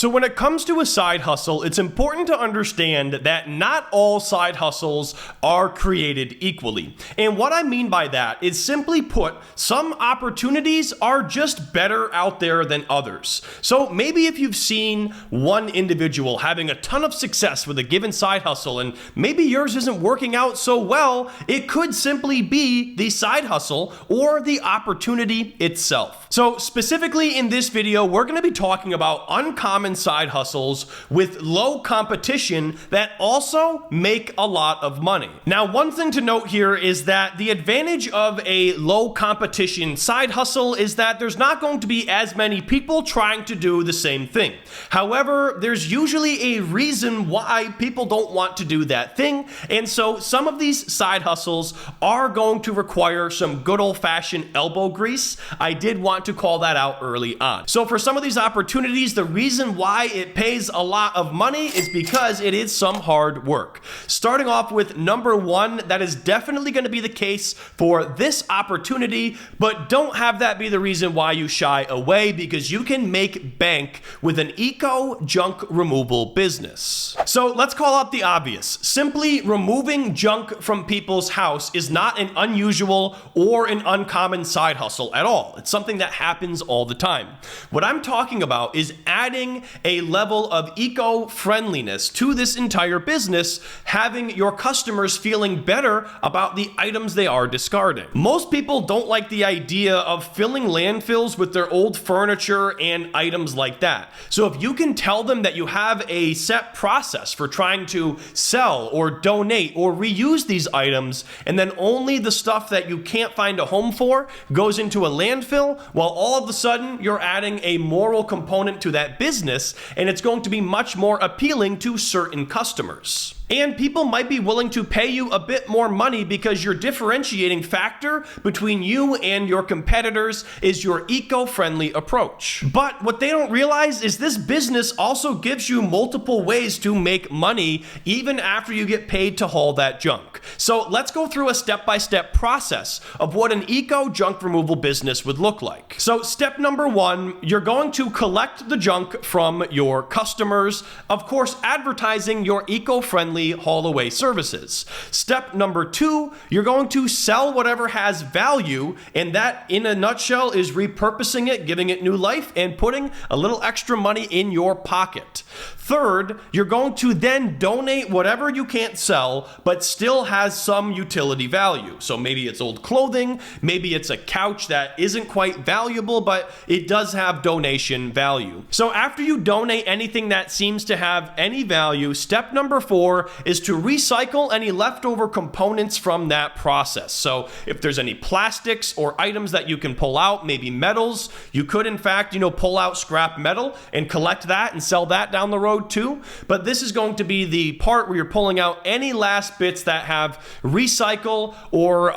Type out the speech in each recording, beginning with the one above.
So when it comes to a side hustle, it's important to understand that not all side hustles are created equally. And what I mean by that is, simply put, some opportunities are just better out there than others. So maybe if you've seen one individual having a ton of success with a given side hustle and maybe yours isn't working out so well, it could simply be the side hustle or the opportunity itself. So specifically in this video, we're going to be talking about uncommon side hustles with low competition that also make a lot of money. Now, one thing to note here is that the advantage of a low competition side hustle is that there's not going to be as many people trying to do the same thing. However, there's usually a reason why people don't want to do that thing, and so some of these side hustles are going to require some good old-fashioned elbow grease. I did want to call that out early on. So for some of these opportunities, the reason why it pays a lot of money is because it is some hard work. Starting off with number one, that is definitely going to be the case for this opportunity, but don't have that be the reason why you shy away, because you can make bank with an eco junk removal business. So let's call out the obvious. Simply removing junk from people's house is not an unusual or an uncommon side hustle at all. It's something that happens all the time. What I'm talking about is adding a level of eco-friendliness to this entire business, having your customers feeling better about the items they are discarding. Most people don't like the idea of filling landfills with their old furniture and items like that. So if you can tell them that you have a set process for trying to sell or donate or reuse these items, and then only the stuff that you can't find a home for goes into a landfill, well, all of a sudden you're adding a moral component to that business, and it's going to be much more appealing to certain customers. And people might be willing to pay you a bit more money because your differentiating factor between you and your competitors is your eco-friendly approach. But what they don't realize is this business also gives you multiple ways to make money even after you get paid to haul that junk. So let's go through a step-by-step process of what an eco junk removal business would look like. So step number one, you're going to collect the junk from your customers, of course advertising your eco-friendly haul away services. Step number two, you're going to sell whatever has value, and that in a nutshell is repurposing it, giving it new life, and putting a little extra money in your pocket. Third, you're going to then donate whatever you can't sell but still has some utility value. So maybe it's old clothing, maybe it's a couch that isn't quite valuable but it does have donation value. So after you donate anything that seems to have any value, step number four is to recycle any leftover components from that process. So if there's any plastics or items that you can pull out, maybe metals, you could in fact, pull out scrap metal and collect that and sell that down the road too. But this is going to be the part where you're pulling out any last bits that have recycle or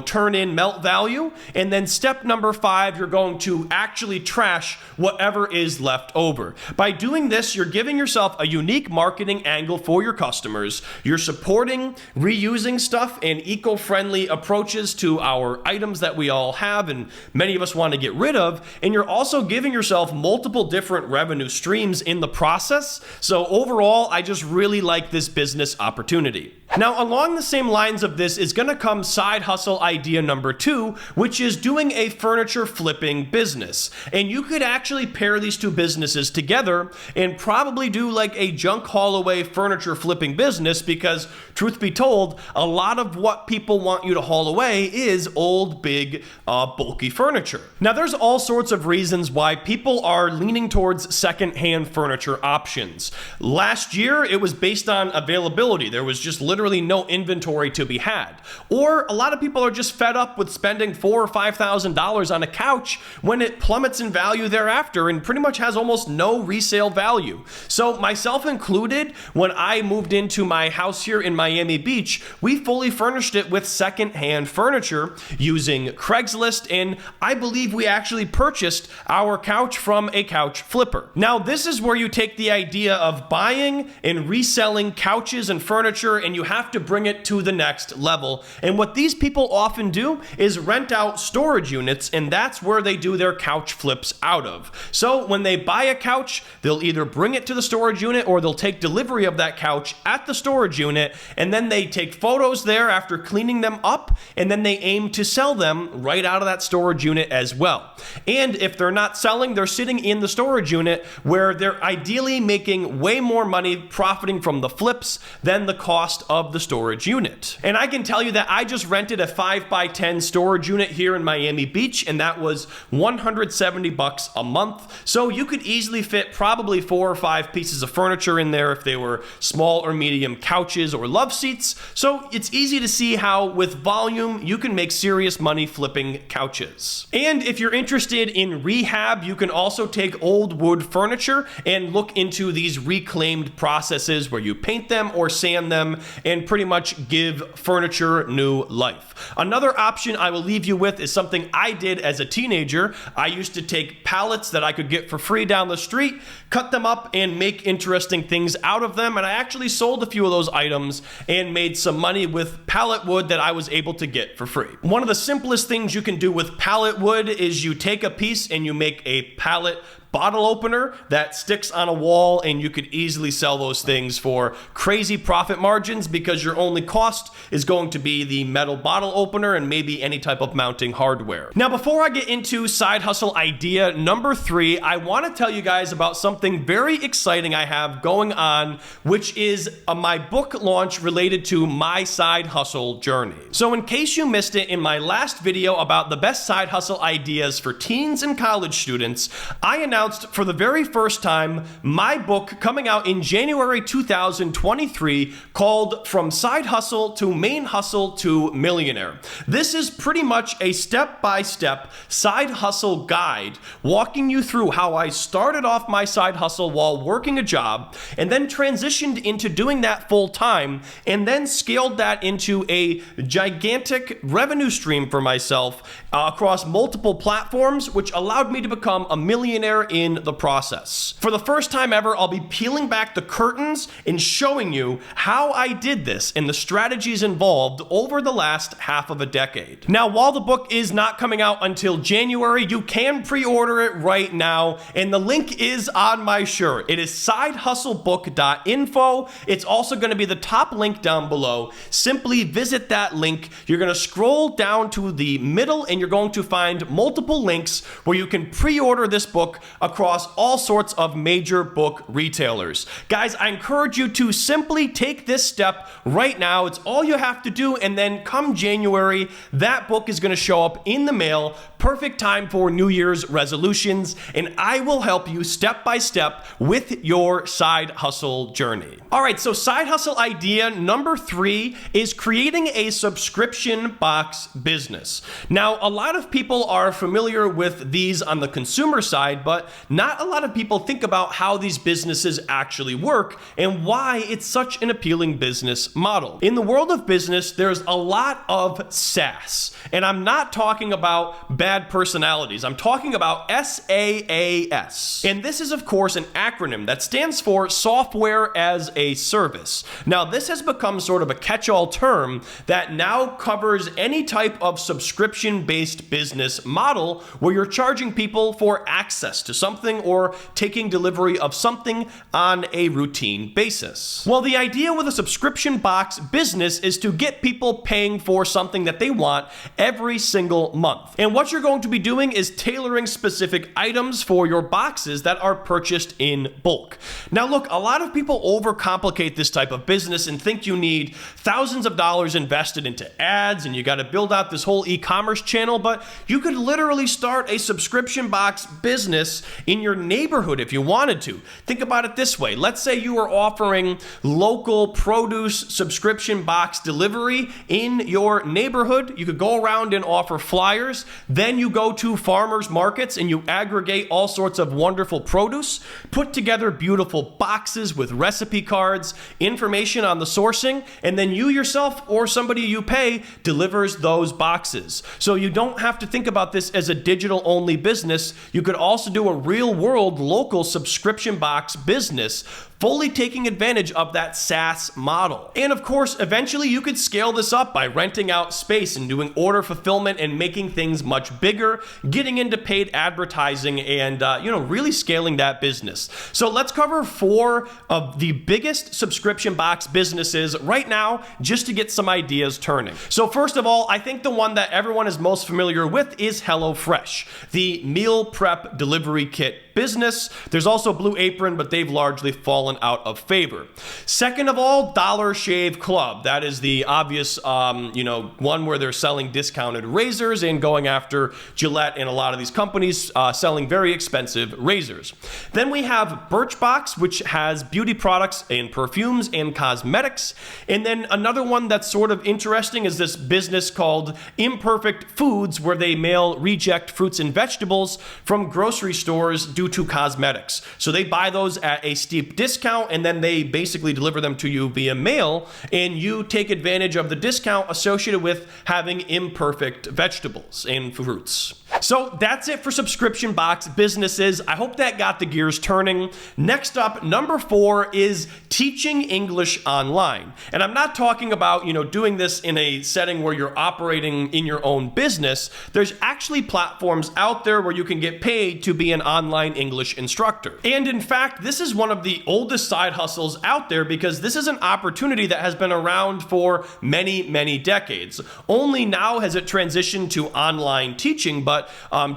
turn in melt value. And then step number five, you're going to actually trash whatever is left over. By doing this, you're giving yourself a unique marketing angle for your customers. You're supporting reusing stuff and eco-friendly approaches to our items that we all have and many of us want to get rid of. And you're also giving yourself multiple different revenue streams in the process. So overall, I just really like this business opportunity. Now, along the same lines of this is going to come side hustle idea number two, which is doing a furniture flipping business. And you could actually pair these two businesses together and probably do like a junk haul away furniture flipping business, because truth be told, a lot of what people want you to haul away is old, big, bulky furniture. Now, there's all sorts of reasons why people are leaning towards secondhand furniture options. Last year, it was based on availability. There was just literally no inventory to be had. Or a lot of people are just fed up with spending $4,000 or $5,000 on a couch when it plummets in value thereafter and pretty much has almost no resale value. So myself included, when I moved moved into my house here in Miami Beach, we fully furnished it with second-hand furniture using Craigslist, and I believe we actually purchased our couch from a couch flipper. Now, this is where you take the idea of buying and reselling couches and furniture, and you have to bring it to the next level. And what these people often do is rent out storage units, and that's where they do their couch flips out of. So when they buy a couch, they'll either bring it to the storage unit or they'll take delivery of that couch at the storage unit, and then they take photos there after cleaning them up, and then they aim to sell them right out of that storage unit as well. And if they're not selling, they're sitting in the storage unit where they're ideally making way more money profiting from the flips than the cost of the storage unit. And I can tell you that I just rented a 5x10 storage unit here in Miami Beach, and that was $170 a month. So you could easily fit probably 4 or 5 pieces of furniture in there if they were small or medium couches or love seats. So it's easy to see how with volume you can make serious money flipping couches. And if you're interested in rehab, you can also take old wood furniture and look into these reclaimed processes where you paint them or sand them and pretty much give furniture new life. Another option I will leave you with is something I did as a teenager. I used to take pallets that I could get for free down the street, cut them up, and make interesting things out of them. And I actually sold a few of those items and made some money with pallet wood that I was able to get for free. One of the simplest things you can do with pallet wood is you take a piece and you make a pallet bottle opener that sticks on a wall, and you could easily sell those things for crazy profit margins because your only cost is going to be the metal bottle opener and maybe any type of mounting hardware. Now, before I get into side hustle idea number 3, I want to tell you guys about something very exciting I have going on, which is my book launch related to my side hustle journey. So in case you missed it in my last video about the best side hustle ideas for teens and college students, I announced for the very first time my book coming out in January 2023 called From Side Hustle to Main Hustle to Millionaire. This is pretty much a step-by-step side hustle guide walking you through how I started off my side hustle while working a job and then transitioned into doing that full time and then scaled that into a gigantic revenue stream for myself across multiple platforms, which allowed me to become a millionaire in the process. For the first time ever, I'll be peeling back the curtains and showing you how I did this and the strategies involved over the last half of a decade. Now, while the book is not coming out until January, you can pre-order it right now, and the link is on my shirt. It is sidehustlebook.info. It's also going to be the top link down below. Simply visit that link. You're going to scroll down to the middle, and you're going to find multiple links where you can pre-order this book across all sorts of major book retailers. Guys, I encourage you to simply take this step right now. It's all you have to do, and then come January, that book is going to show up in the mail. Perfect time for New Year's resolutions, and I will help you step by step with your side hustle journey. All right, so side hustle idea number 3 is creating a subscription box business. Now, a lot of people are familiar with these on the consumer side, but not a lot of people think about how these businesses actually work and why it's such an appealing business model. In the world of business, there's a lot of SaaS, and I'm not talking about bad personalities. I'm talking about SaaS. And this is, of course, an acronym that stands for Software as a Service. Now, this has become sort of a catch-all term that now covers any type of subscription-based business model where you're charging people for access to something or taking delivery of something on a routine basis. Well, the idea with a subscription box business is to get people paying for something that they want every single month. And what you're going to be doing is tailoring specific items for your boxes that are purchased in bulk. Now, look, a lot of people overcomplicate this type of business and think you need thousands of dollars invested into ads and you got to build out this whole e-commerce channel, but you could literally start a subscription box business in your neighborhood if you wanted to. Think about it this way. Let's say you are offering local produce subscription box delivery in your neighborhood. You could go around and offer flyers. Then you go to farmers markets and you aggregate all sorts of wonderful produce, put together beautiful colorful boxes with recipe cards, information on the sourcing, and then you yourself or somebody you pay delivers those boxes. So you don't have to think about this as a digital-only business. You could also do a real-world local subscription box business, fully taking advantage of that SaaS model. And of course, eventually you could scale this up by renting out space and doing order fulfillment and making things much bigger, getting into paid advertising and really scaling that business. So let's cover 4 of the biggest subscription box businesses right now just to get some ideas turning. So first of all, I think the one that everyone is most familiar with is HelloFresh, the meal prep delivery kit business. There's also Blue Apron, but they've largely fallen out of favor. Second of all, Dollar Shave Club. That is the obvious, one where they're selling discounted razors and going after Gillette and a lot of these companies selling very expensive razors. Then we have Birchbox, which has beauty products and perfumes and cosmetics. And then another one that's sort of interesting is this business called Imperfect Foods, where they mail reject fruits and vegetables from grocery stores due to cosmetics. So they buy those at a steep discount and then they basically deliver them to you via mail, and you take advantage of the discount associated with having imperfect vegetables and fruits. So that's it for subscription box businesses. I hope that got the gears turning. Next up, number 4 is teaching English online. And I'm not talking about, doing this in a setting where you're operating in your own business. There's actually platforms out there where you can get paid to be an online English instructor. And in fact, this is one of the oldest side hustles out there because this is an opportunity that has been around for many, many decades. Only now has it transitioned to online teaching, but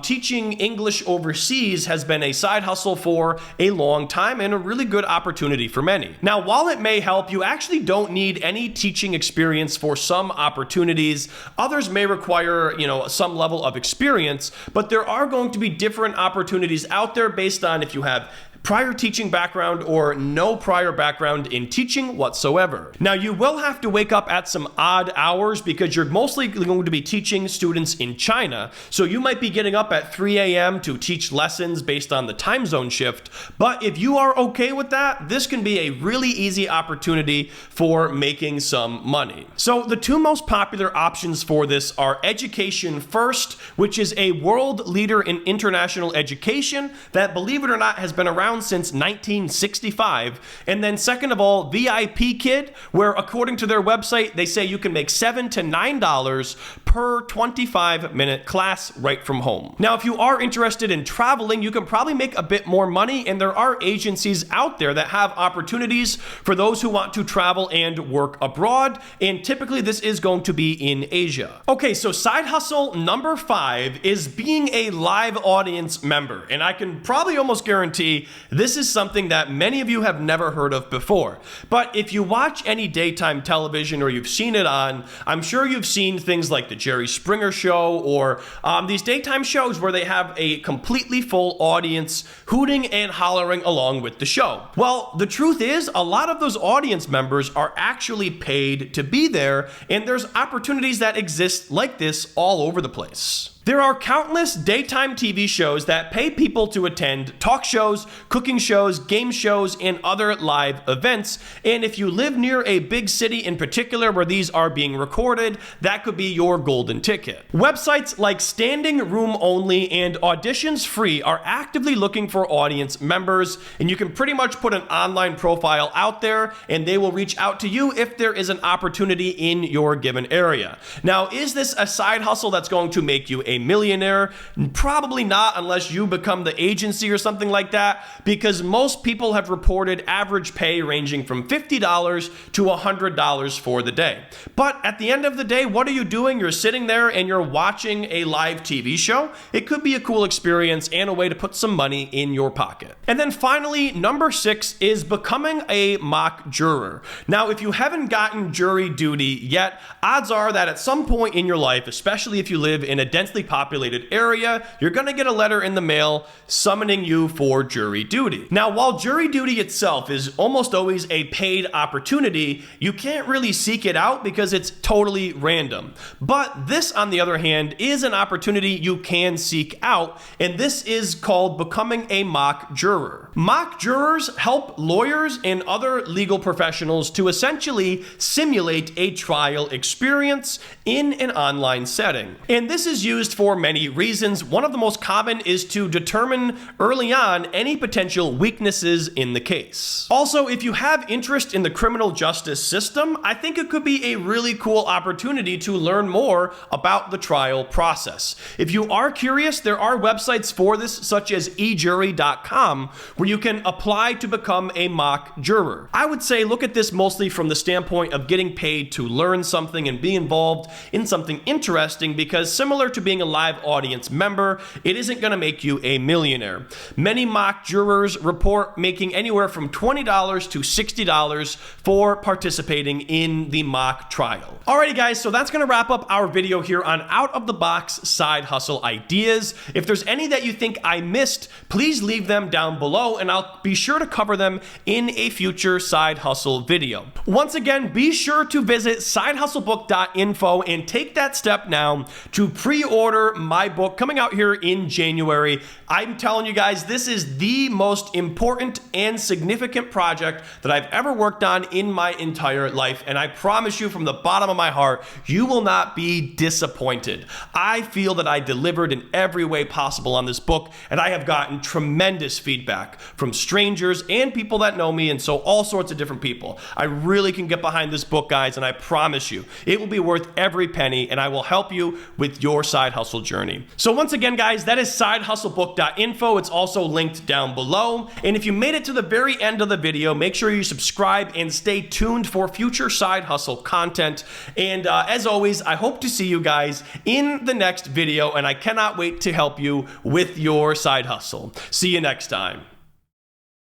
teaching English overseas has been a side hustle for a long time and a really good opportunity for many. Now, while it may help, you actually don't need any teaching experience for some opportunities. Others may require, some level of experience, but there are going to be different opportunities out there based on if you have prior teaching background or no prior background in teaching whatsoever. Now, you will have to wake up at some odd hours because you're mostly going to be teaching students in China. So you might be getting up at 3 a.m. to teach lessons based on the time zone shift. But if you are okay with that, this can be a really easy opportunity for making some money. So the 2 most popular options for this are Education First, which is a world leader in international education that, believe it or not, has been around since 1965. And then second of all, VIP Kid, where according to their website, they say you can make $7 to $9 per 25-minute class right from home. Now, if you are interested in traveling, you can probably make a bit more money, and there are agencies out there that have opportunities for those who want to travel and work abroad, and typically this is going to be in Asia. Okay, so side hustle number 5 is being a live audience member, and I can probably almost guarantee this is something that many of you have never heard of before. But if you watch any daytime television or you've seen it on, I'm sure you've seen things like the Jerry Springer Show or these daytime shows where they have a completely full audience hooting and hollering along with the show. Well, the truth is a lot of those audience members are actually paid to be there, and there's opportunities that exist like this all over the place. There are countless daytime TV shows that pay people to attend talk shows, cooking shows, game shows, and other live events. And if you live near a big city in particular where these are being recorded, that could be your golden ticket. Websites like Standing Room Only and Auditions Free are actively looking for audience members, and you can pretty much put an online profile out there and they will reach out to you if there is an opportunity in your given area. Now, is this a side hustle that's going to make you a millionaire? Probably not, unless you become the agency or something like that, because most people have reported average pay ranging from $50 to $100 for the day. But at the end of the day, what are you doing? You're sitting there and you're watching a live TV show. It could be a cool experience and a way to put some money in your pocket. And then finally, number 6 is becoming a mock juror. Now, if you haven't gotten jury duty yet, odds are that at some point in your life, especially if you live in a densely populated area, you're going to get a letter in the mail summoning you for jury duty. Now, while jury duty itself is almost always a paid opportunity, you can't really seek it out because it's totally random. But this, on the other hand, is an opportunity you can seek out, and this is called becoming a mock juror. Mock jurors help lawyers and other legal professionals to essentially simulate a trial experience in an online setting. And this is used for many reasons. One of the most common is to determine early on any potential weaknesses in the case. Also, if you have interest in the criminal justice system, I think it could be a really cool opportunity to learn more about the trial process. If you are curious, there are websites for this, such as ejury.com, where you can apply to become a mock juror. I would say look at this mostly from the standpoint of getting paid to learn something and be involved in something interesting, because similar to being a live audience member, it isn't going to make you a millionaire. Many mock jurors report making anywhere from $20 to $60 for participating in the mock trial. Alrighty guys, so that's going to wrap up our video here on out of the box side hustle ideas. If there's any that you think I missed, please leave them down below and I'll be sure to cover them in a future side hustle video. Once again, be sure to visit sidehustlebook.info and take that step now to pre-order my book coming out here in January. I'm telling you guys, this is the most important and significant project that I've ever worked on in my entire life, and I promise you from the bottom of my heart, you will not be disappointed. I feel that I delivered in every way possible on this book, and I have gotten tremendous feedback from strangers and people that know me, and so all sorts of different people. I really can get behind this book, guys, and I promise you, it will be worth every penny, and I will help you with your side hustle journey. So once again, guys, that is sidehustlebook.info. It's also linked down below. And if you made it to the very end of the video, make sure you subscribe and stay tuned for future side hustle content. And as always, I hope to see you guys in the next video, and I cannot wait to help you with your side hustle. See you next time.